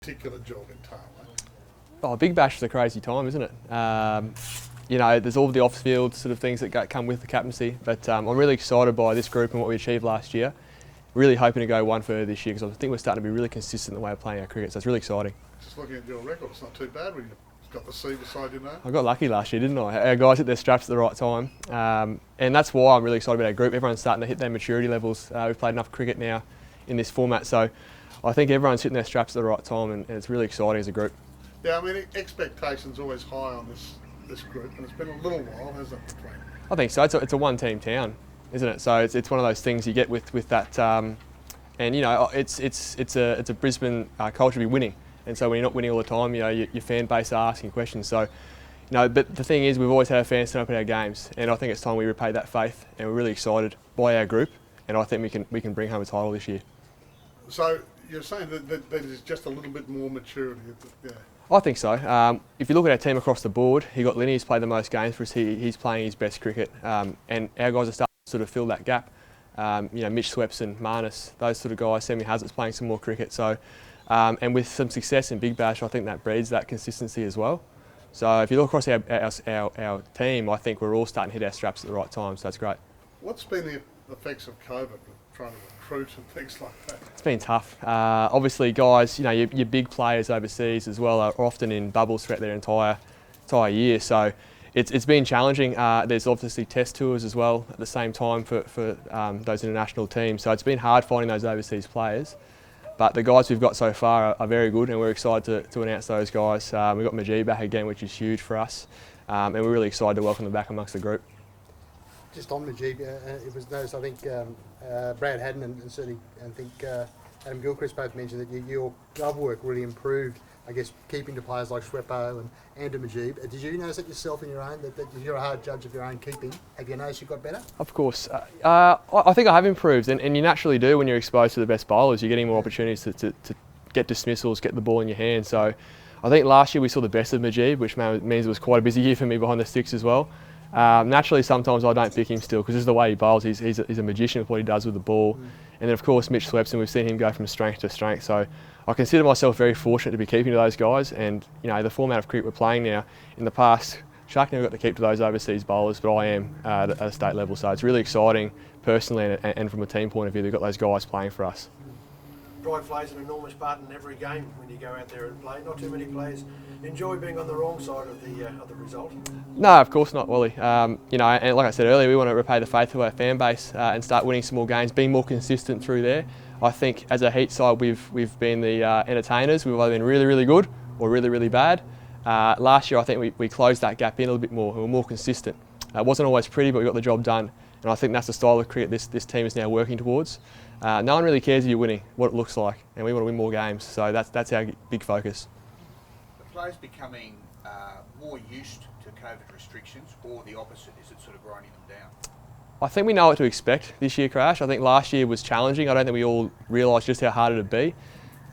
particular job in town, mate? Oh, Big Bash is a crazy time, isn't it? You know, there's all the off-field sort of things that come with the captaincy, but I'm really excited by this group and what we achieved last year. Really hoping to go one further this year because I think we're starting to be really consistent in the way of playing our cricket, so it's really exciting. Just looking at your record, it's not too bad when you've got the C beside your name. I got lucky last year, didn't I? Our guys hit their straps at the right time, and that's why I'm really excited about our group. Everyone's starting to hit their maturity levels. We've played enough cricket now in this format, so I think everyone's hitting their straps at the right time, and it's really exciting as a group. Yeah, I mean, expectations always high on this group, and it's been a little while, hasn't it? I think so. It's a one-team town, isn't it? So it's one of those things you get with that, and you know, it's a Brisbane culture to be winning, and so when you're not winning all the time, you know, your fan base are asking questions. So, you know, but the thing is, we've always had our fans turn up at our games, and I think it's time we repay that faith, and we're really excited by our group, and I think we can bring home a title this year. So you're saying that there's just a little bit more maturity, yeah? I think so. If you look at our team across the board, you got Lynn, who's played the most games for us. He's playing his best cricket, and our guys are starting to sort of fill that gap. You know, Mitch Swepson, Marnus, those sort of guys. Sammy Hazlett's playing some more cricket. So, and with some success in Big Bash, I think that breeds that consistency as well. So if you look across our team, I think we're all starting to hit our straps at the right time. So that's great. What's been the effects of COVID, trying to recruit and things like that? It's been tough. Obviously, guys, you know, your big players overseas as well are often in bubbles throughout their entire year. So it's been challenging. There's obviously test tours as well at the same time for those international teams. So it's been hard finding those overseas players. But the guys we've got so far are very good, and we're excited to announce those guys. We've got Majid back again, which is huge for us, and we're really excited to welcome them back amongst the group. Just on Majid, it was noticed, I think Brad Haddon and certainly I think Adam Gilchrist both mentioned that your glove work really improved, I guess, keeping to players like Schweppo and Majid. Did you notice that yourself in your own, that you're a hard judge of your own keeping? Have you noticed you got better? Of course. I think I have improved, and you naturally do when you're exposed to the best bowlers. You're getting more opportunities to get dismissals, get the ball in your hand. So I think last year we saw the best of Majid, which means it was quite a busy year for me behind the sticks as well. Naturally, sometimes I don't pick him still because this is the way he bowls. He's a magician with what he does with the ball. And then, of course, Mitch Swepson, we've seen him go from strength to strength. So I consider myself very fortunate to be keeping to those guys. And, you know, the format of cricket we're playing now, in the past, Shark never got to keep to those overseas bowlers, but I am at a state level. So it's really exciting personally and from a team point of view, they've got those guys playing for us. Pride plays an enormous part in every game when you go out there and play. Not too many players enjoy being on the wrong side of the result. No, of course not, Wally. You know, and like I said earlier, we want to repay the faith of our fan base and start winning some more games, being more consistent through there. I think as a Heat side, we've been the entertainers. We've either been really, really good or really, really bad. Last year, I think we closed that gap in a little bit more and we're more consistent. It wasn't always pretty, but we got the job done. And I think that's the style of cricket this team is now working towards. No one really cares if you're winning, what it looks like, and we want to win more games. So that's our big focus. The players becoming more used to COVID restrictions, or the opposite? Is it sort of grinding them down? I think we know what to expect this year, Crash. I think last year was challenging. I don't think we all realised just how hard it'd be.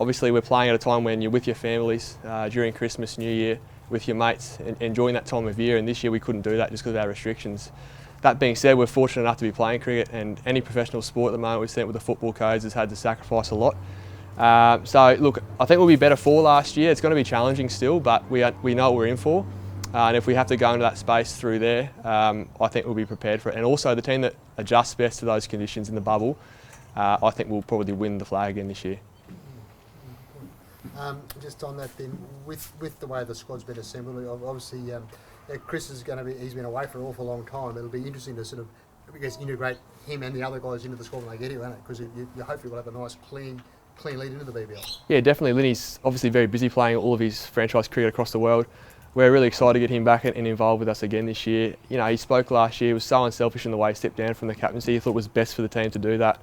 Obviously, we're playing at a time when you're with your families during Christmas, New Year, with your mates, and enjoying that time of year. And this year we couldn't do that just because of our restrictions. That being said, we're fortunate enough to be playing cricket, and any professional sport at the moment we've seen it with the football codes has had to sacrifice a lot. So look, I think we'll be better for last year. It's going to be challenging still, but we know what we're in for. And if we have to go into that space through there, I think we'll be prepared for it. And also the team that adjusts best to those conditions in the bubble, I think we'll probably win the flag again this year. Just on that then, with the way the squad's been assembled, obviously Chris is going to be, he's been away for an awful long time. It'll be interesting to sort of, I guess, integrate him and the other guys into the squad when they get here, won't it? Because you hopefully will have a nice clean lead into the BBL. Yeah, definitely. Linny's obviously very busy playing all of his franchise cricket across the world. We're really excited to get him back and involved with us again this year. You know, he spoke last year, he was so unselfish in the way he stepped down from the captaincy. He thought it was best for the team to do that.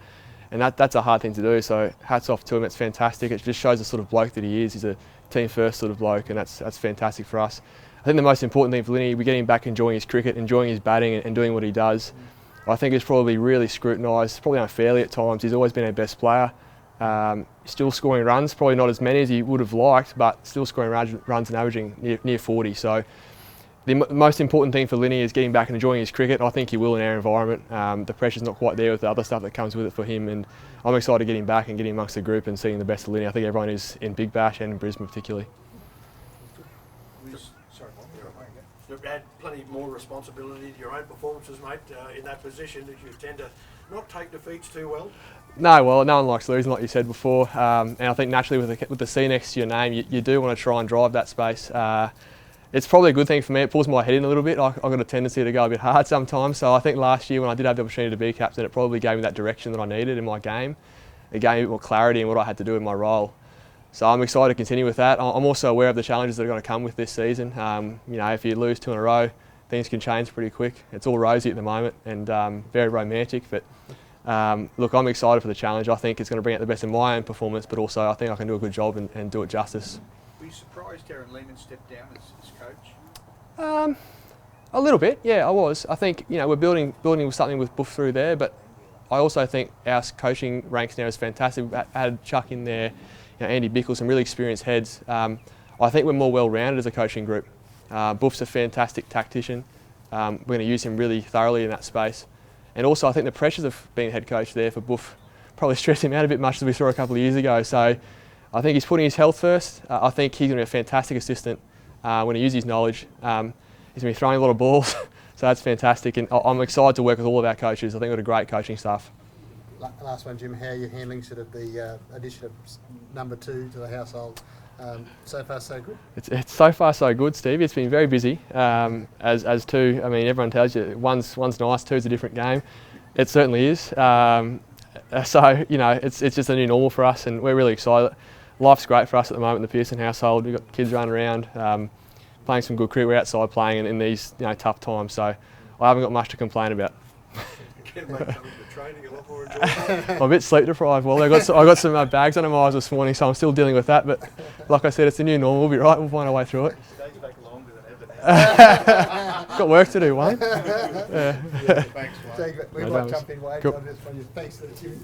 And that's a hard thing to do, so hats off to him. It's fantastic. It just shows the sort of bloke that he is. He's a team first sort of bloke, and that's fantastic for us. I think the most important thing for Linny, we get him back enjoying his cricket, enjoying his batting and doing what he does. I think it's probably really scrutinised, probably unfairly at times. He's always been our best player. Still scoring runs, probably not as many as he would have liked, but still scoring runs and averaging near 40. So the most important thing for Linny is getting back and enjoying his cricket. I think he will in our environment. The pressure's not quite there with the other stuff that comes with it for him, and I'm excited to get him back and get him amongst the group and seeing the best of Linny. I think everyone is in Big Bash and in Brisbane particularly. You've had plenty more responsibility to your own performances, mate, in that position, that you tend to not take defeats too well. No, well, no one likes losing, like you said before, and I think naturally with the C next to your name, you do want to try and drive that space. It's probably a good thing for me. It pulls my head in a little bit. I've got a tendency to go a bit hard sometimes, so I think last year when I did have the opportunity to be captain, it probably gave me that direction that I needed in my game. It gave me a bit more clarity in what I had to do in my role. So I'm excited to continue with that. I'm also aware of the challenges that are going to come with this season. You know, if you lose 2 in a row, things can change pretty quick. It's all rosy at the moment and very romantic, but look, I'm excited for the challenge. I think it's going to bring out the best in my own performance, but also I think I can do a good job and do it justice. Were you surprised Darren Lehman stepped down as coach? A little bit, yeah, I was. I think, you know, we're building something with Buff through there, but I also think our coaching ranks now is fantastic. We've had Chuck in there, you know, Andy Bickle, some really experienced heads. I think we're more well-rounded as a coaching group. Buff's a fantastic tactician. We're going to use him really thoroughly in that space. And also I think the pressures of being head coach there for Buff probably stressed him out a bit much as we saw a couple of years ago. So I think he's putting his health first. I think he's going to be a fantastic assistant when he uses his knowledge. He's going to be throwing a lot of balls, so that's fantastic. And I'm excited to work with all of our coaches. I think we've got a great coaching staff. Last one, Jim. How are you handling sort of the addition of number 2 to the household? So far, so good. It's so far so good, Steve. It's been very busy. As two, I mean, everyone tells you one's nice, two's a different game. It certainly is. So you know, it's just a new normal for us, and we're really excited. Life's great for us at the moment in the Peirson household. We've got kids running around, playing some good cricket. We're outside playing in these tough times, so I haven't got much to complain about. Can make coming to training a lot more enjoyable. I'm a bit sleep deprived. Well, I got some bags under my eyes this morning, so I'm still dealing with that. But like I said, it's a new normal. We'll be right. We'll find our way through it. Today's taken longer than ever. Got work to do, Wayne. Thanks, Wayne. We No might dramas. jump in, Wayne. Cool. Thanks, Jimmy.